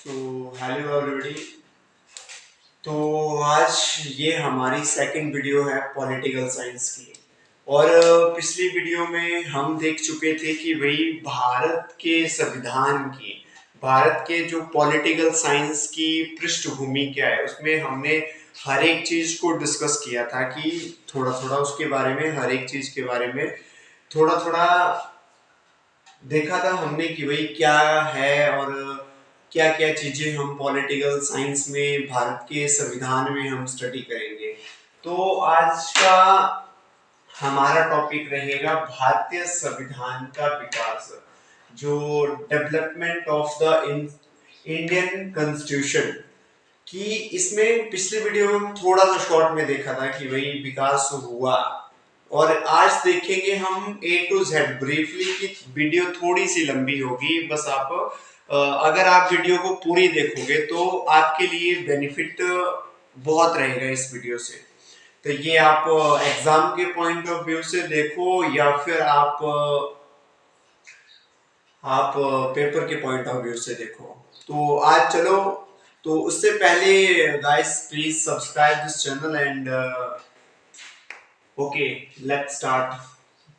So hello everybody. तो आज ये हमारी सेकंड वीडियो है पॉलिटिकल साइंस की। और पिछली वीडियो में हम देख चुके थे कि भाई भारत के संविधान की, भारत के जो पॉलिटिकल साइंस की पृष्ठभूमि क्या है, उसमें हमने हर एक चीज को डिस्कस किया था कि थोड़ा थोड़ा उसके बारे में, हर एक चीज के बारे में थोड़ा थोड़ा देखा था हमने कि भाई क्या है और क्या क्या चीजें हम पॉलिटिकल साइंस में, भारत के संविधान में हम स्टडी करेंगे। तो आज का हमारा टॉपिक रहेगा भारतीय संविधान का विकास, जो development of the Indian constitution कि इसमें पिछले वीडियो में हम थोड़ा सा शॉर्ट में देखा था कि भाई विकास हुआ। और आज देखेंगे हम ए टू जेड ब्रीफली की वीडियो थोड़ी सी लंबी होगी। बस आप अगर आप वीडियो को पूरी देखोगे तो आपके लिए बेनिफिट बहुत रहेगा इस वीडियो से। तो ये आप एग्जाम के पॉइंट ऑफ व्यू से देखो या फिर आप पेपर के पॉइंट ऑफ व्यू से देखो। तो आज चलो, तो उससे पहले guys please subscribe this channel and okay let's start.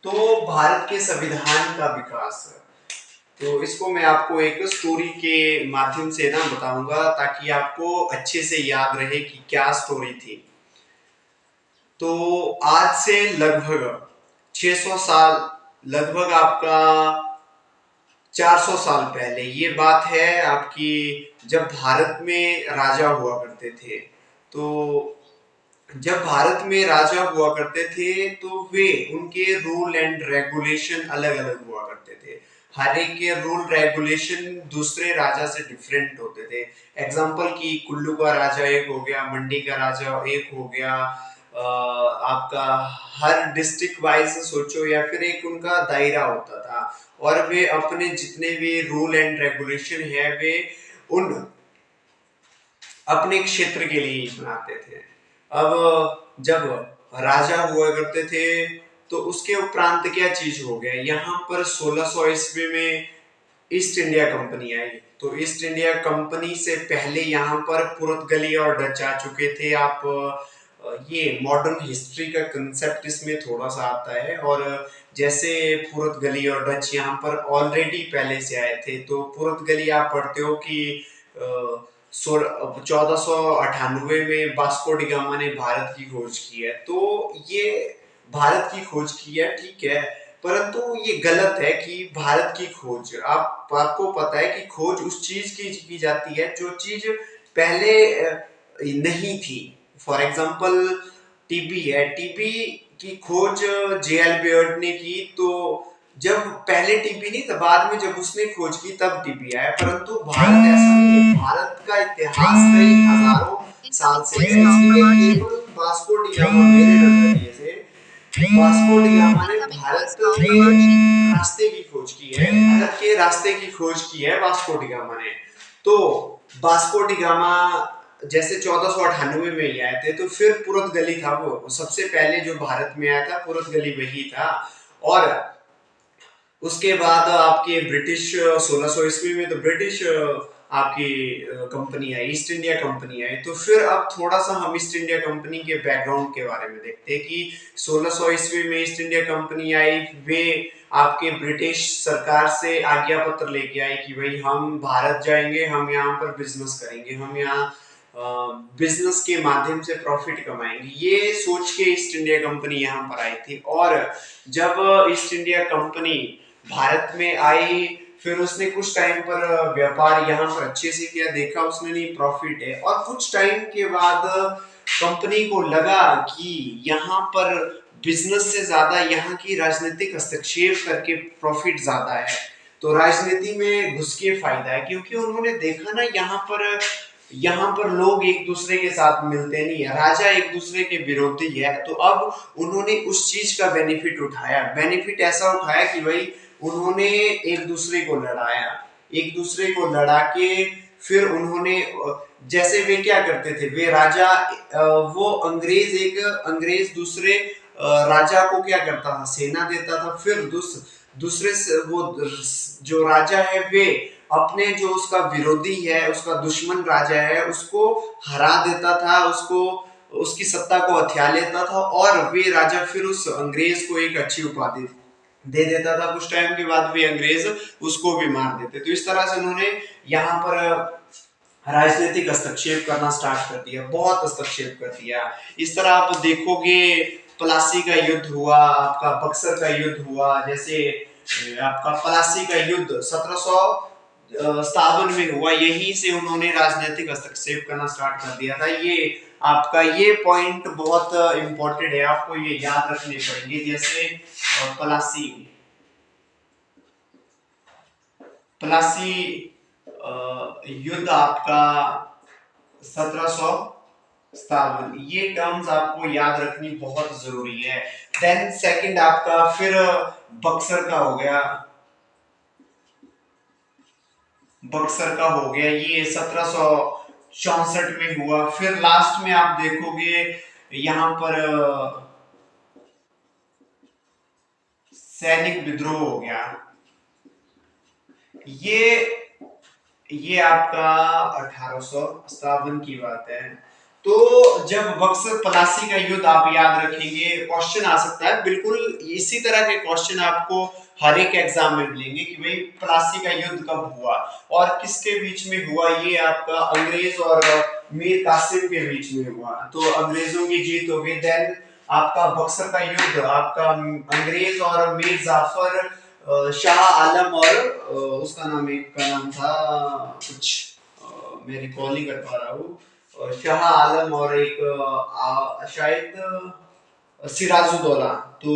तो भारत के संविधान का विकास, तो इसको मैं आपको एक स्टोरी के माध्यम से ना बताऊंगा ताकि आपको अच्छे से याद रहे कि क्या स्टोरी थी। तो आज से लगभग 600 साल, लगभग आपका 400 साल पहले ये बात है आपकी, जब भारत में राजा हुआ करते थे। तो जब भारत में राजा हुआ करते थे तो वे, उनके रूल एंड रेगुलेशन अलग अलग हुआ करते थे। हर एक के रूल रेगुलेशन दूसरे राजा से डिफरेंट होते थे। एग्जाम्पल की कुल्लू का राजा एक हो गया, मंडी का राजा एक हो गया, आपका हर डिस्ट्रिक्ट वाइज सोचो या फिर एक उनका दायरा होता था। और वे अपने जितने भी रूल एंड रेगुलेशन है वे उन अपने क्षेत्र के लिए ही बनाते थे। अब जब राजा हुआ करते थे तो उसके उपरांत क्या चीज हो गया, यहाँ पर 1600 ईस्वी में ईस्ट इंडिया कंपनी आई। तो ईस्ट इंडिया कंपनी से पहले यहाँ पर पुर्तगाली और डच आ चुके थे। आप ये मॉडर्न हिस्ट्री का कंसेप्ट इसमें थोड़ा सा आता है। और जैसे पुर्तगाली और डच यहाँ पर ऑलरेडी पहले से आए थे, तो पुर्तगाली आप पढ़ते हो कि 1498 में वास्को डी गामा ने भारत की खोज की है। तो ये भारत की खोज की है, ठीक है, परंतु ये गलत है कि भारत की खोज, आपको पता है कि खोज उस चीज की जाती है जो चीज पहले नहीं थी। फॉर एग्जांपल टीबी है, टीबी की खोज जेएल बेयर्ड ने की। तो जब पहले टीबी नहीं था, बाद में जब उसने खोज की तब टीबी आया। परंतु भारत ऐसा नहीं है, भारत का इतिहास कई हजारों साल से है। इसलिए केवल वास्को डी गामा, मेरे नजरिए से वास्को डी गामा ने भारत के रास्ते की खोज की है, भारत के रास्ते की खोज की है वास्को डी गामा ने। तो वास्को डी गामा जैसे 1498 में ही आए थे, तो फिर पुर्तगाली था, वो सबसे पहले जो भारत में आया था पुर्तगाली वही था। और उसके बाद आपके ब्रिटिश 1600 ईस्वी में तो ब्रिटिश आपकी कंपनी आई, ईस्ट इंडिया कंपनी आई। तो फिर अब थोड़ा सा हम ईस्ट इंडिया कंपनी के बैकग्राउंड के बारे में देखते हैं कि 1600 ईस्वी में ईस्ट इंडिया कंपनी आई। वे आपके ब्रिटिश सरकार से आज्ञा पत्र लेके आई कि भाई हम भारत जाएंगे, हम यहाँ पर बिजनेस करेंगे, हम यहाँ बिजनेस के माध्यम से प्रॉफिट कमाएंगे। ये सोच के ईस्ट इंडिया कंपनी यहाँ पर आई थी। और जब ईस्ट इंडिया कंपनी भारत में आई, फिर उसने कुछ टाइम पर व्यापार यहाँ पर अच्छे से किया, देखा उसने नहीं प्रॉफिट है। और कुछ टाइम के बाद कंपनी को लगा कि यहाँ पर बिजनेस से ज्यादा यहाँ की राजनीतिक हस्तक्षेप करके प्रॉफिट ज्यादा है। तो राजनीति में घुस के फायदा है, क्योंकि उन्होंने देखा ना यहाँ पर लोग एक दूसरे के साथ मिलते नहीं है, राजा एक दूसरे के विरोधी है। तो अब उन्होंने उस चीज का बेनिफिट उठाया, बेनिफिट ऐसा उठाया कि भाई उन्होंने एक दूसरे को लड़ाया, एक दूसरे को लड़ा के फिर उन्होंने, जैसे वे क्या करते थे, वे राजा, वो अंग्रेज दूसरे राजा को क्या करता था, सेना देता था। फिर दूसरे से वो जो राजा है वे अपने जो उसका विरोधी है, उसका दुश्मन राजा है, उसको हरा देता था, उसको उसकी सत्ता को हथिया लेता था और वे राजा फिर उस अंग्रेज को एक अच्छी उपाधि दे देता था। कुछ टाइम के बाद वे अंग्रेज उसको भी मार देते। तो इस तरह से उन्होंने यहाँ पर राजनीतिक हस्तक्षेप करना स्टार्ट कर दिया, बहुत हस्तक्षेप कर दिया। इस तरह आप देखोगे प्लासी का युद्ध हुआ, आपका बक्सर का युद्ध हुआ, जैसे आपका प्लासी का युद्ध 1757 में हुआ। यहीं से उन्होंने राजनीतिक हस्तक्षेप करना स्टार्ट कर दिया था। ये आपका ये पॉइंट बहुत इंपॉर्टेंट है, आपको ये याद रखने पड़ेंगे। जैसे प्लासी प्लासी युद्ध आपका 1757, ये टर्म्स आपको याद रखनी बहुत जरूरी है। देन सेकंड आपका फिर बक्सर का हो गया, बक्सर का हो गया, ये 1764 में हुआ। फिर लास्ट में आप देखोगे यहाँ पर सैनिक विद्रोह हो गया। ये आपका 1857 की बात है। तो जब बक्सर प्लासी का युद्ध आप याद रखेंगे, क्वेश्चन आ सकता है, बिल्कुल इसी तरह के क्वेश्चन आपको हर एक एग्जाम में मिलेंगे कि भाई प्लासी का युद्ध कब हुआ और किसके बीच में हुआ। ये आपका अंग्रेज और मीर कासिम के बीच में हुआ, तो अंग्रेजों की जीत हो गई। देन आपका बक्सर का युद्ध आपका अंग्रेज और मीर जाफर शाह आलम और उसका नाम, एक का नाम था कुछ, मैं रिकॉल नहीं कर पा रहा हूँ, शाह आलम और एक शायद सिराजुद्दौला, तो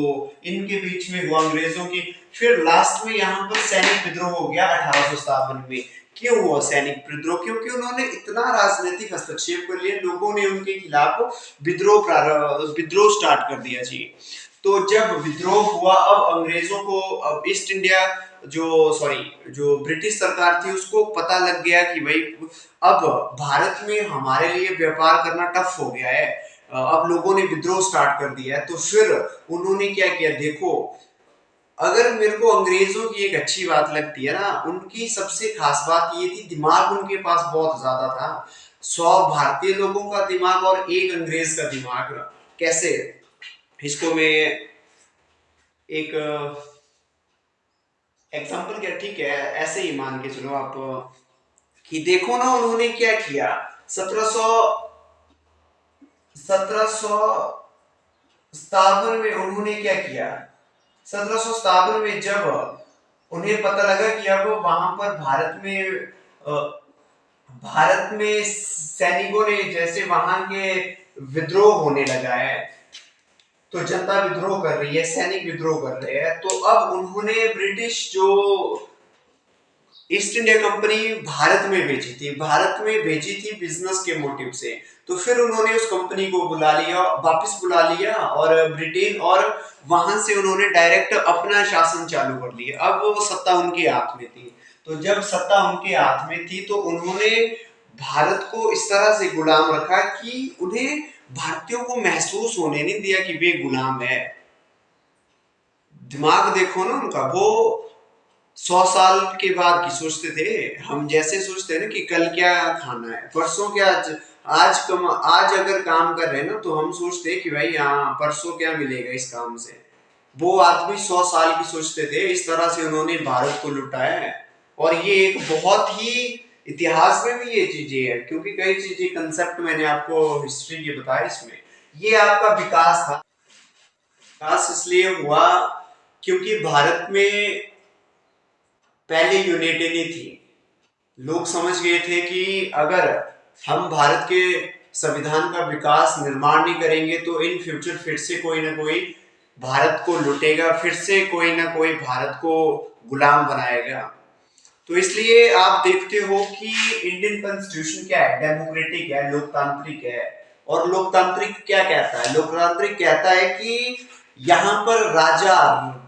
इनके बीच में हुआ अंग्रेजों की। फिर लास्ट में यहाँ पर सैनिक विद्रोह हो गया 1857 में। क्यों हुआ सैनिक विद्रोह? क्योंकि उन्होंने इतना राजनीतिक हस्तक्षेप कर लिया, लोगों ने उनके खिलाफ विद्रोह स्टार्ट कर दिया जी। तो जब विद्रोह हुआ, अब अंग्रेजों को, अब ईस्ट इंडिया जो ब्रिटिश सरकार थी उसको पता लग गया कि भाई अब भारत में हमारे लिए व्यापार करना टफ हो गया है, अब लोगों ने विद्रोह स्टार्ट कर दिया है। तो फिर उन्होंने क्या किया, देखो अगर मेरे को अंग्रेजों की एक अच्छी बात लगती है ना, उनकी सबसे खास बात ये थी, दिमाग उनके पास बहुत ज्यादा था। 100 भारतीय लोगों का दिमाग और एक अंग्रेज का दिमाग। कैसे, इसको मैं एक एग्जांपल क्या, ठीक है ऐसे ही मान के चलो आप कि देखो ना उन्होंने क्या किया। 1757 में उन्होंने क्या किया, 1757 में जब उन्हें पता लगा कि अब वहां पर भारत में सैनिकों ने, जैसे वहां के विद्रोह होने लगा है, तो जनता विद्रोह कर रही है, सैनिक विद्रोह कर रहे हैं, तो अब उन्होंने ब्रिटिश जो ईस्ट इंडिया कंपनी भारत में भेजी थी बिजनेस के मोटिव से। तो फिर उन्होंने उस कंपनी को वापस बुला लिया और ब्रिटेन, और वहां से उन्होंने डायरेक्ट अपना शासन चालू कर लिया। अब वो सत्ता उनके हाथ में थी। तो जब सत्ता उनके हाथ में थी तो उन्होंने भारत को इस तरह से गुलाम रखा कि उन्हें भारतीयों को महसूस होने नहीं दिया कि वे गुलाम है। दिमाग देखो ना उनका, वो 100 साल के बाद की सोचते थे। हम जैसे सोचते हैं ना कि कल क्या खाना है, परसों क्या, आज अगर काम कर रहे हैं ना, तो हम सोचते हैं कि भाई हाँ परसों क्या मिलेगा इस काम से। वो आदमी 100 साल की सोचते थे। इस तरह से उन्होंने भारत को लुटाया है। और ये एक बहुत ही, इतिहास में भी ये चीजें है, क्योंकि कई चीजें कंसेप्ट मैंने आपको हिस्ट्री के बताया। इसमें ये आपका विकास था। विकास इसलिए हुआ क्योंकि भारत में पहले यूनिटी नहीं थी। लोग समझ गए थे कि अगर हम भारत के संविधान का विकास निर्माण नहीं करेंगे तो इन फ्यूचर फिर से कोई ना कोई भारत को लुटेगा, फिर से कोई ना कोई भारत को गुलाम बनाएगा। तो इसलिए आप देखते हो कि इंडियन कॉन्स्टिट्यूशन क्या है, डेमोक्रेटिक है, लोकतांत्रिक है। और लोकतांत्रिक क्या कहता है, लोकतांत्रिक कहता है कि यहाँ पर राजा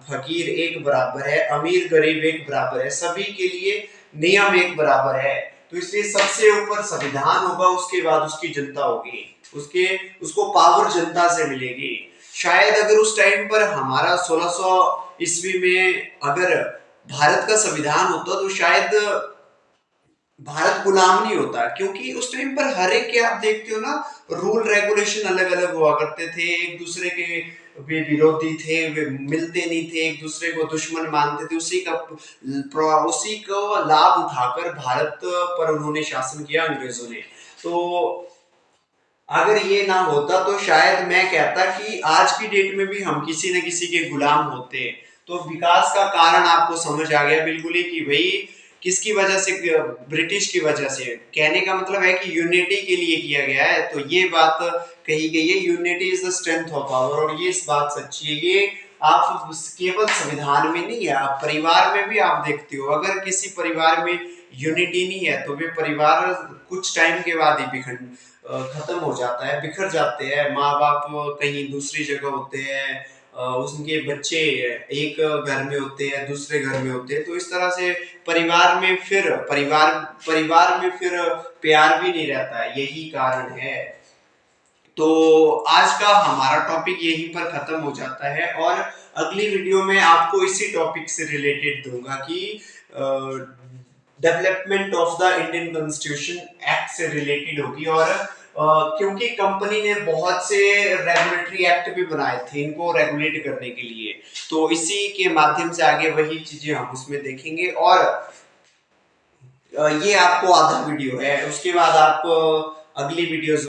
फकीर एक बराबर है, अमीर गरीब एक बराबर है, सभी के लिए नियम एक बराबर है। तो इसलिए सबसे ऊपर संविधान होगा, उसके बाद उसकी जनता होगी, उसको पावर जनता से मिलेगी। शायद अगर उस टाइम पर हमारा 1600 ईस्वी में अगर भारत का संविधान होता तो शायद भारत गुलाम नहीं होता, क्योंकि उस टाइम पर हर एक के आप देखते हो ना, रूल रेगुलेशन अलग अलग हुआ करते थे, एक दूसरे के वे विरोधी थे, वे मिलते नहीं थे, एक दूसरे को दुश्मन मानते थे, उसी को लाभ उठाकर भारत पर उन्होंने शासन किया अंग्रेजों ने। तो अगर ये ना होता तो शायद मैं कहता कि आज की डेट में भी हम किसी न किसी के गुलाम होते। तो विकास का कारण आपको समझ आ गया बिल्कुल ही कि भाई किसकी वजह से, ब्रिटिश की वजह से। कहने का मतलब है कि यूनिटी के लिए किया गया है, तो ये बात कही गई है, unity is the strength of power, और ये इस बात सच्ची है। ये आप केवल संविधान में नहीं है, आप परिवार में भी आप देखते हो, अगर किसी परिवार में यूनिटी नहीं है तो वे परिवार कुछ टाइम के बाद ही खत्म हो जाता है, बिखर जाते हैं, माँ बाप कहीं दूसरी जगह होते हैं, उनके बच्चे एक घर में होते हैं, दूसरे घर में होते हैं, तो इस तरह से परिवार में फिर प्यार भी नहीं रहता है, यही कारण है। तो आज का हमारा टॉपिक यहीं पर खत्म हो जाता है, और अगली वीडियो में आपको इसी टॉपिक से रिलेटेड दूंगा कि development of the Indian constitution act से रिलेटेड होगी। और क्योंकि कंपनी ने बहुत से रेगुलेटरी एक्ट भी बनाए थे इनको रेगुलेट करने के लिए, तो इसी के माध्यम से आगे वही चीजें हम उसमें देखेंगे। और ये आपको आधा वीडियो है, उसके बाद आप अगली वीडियो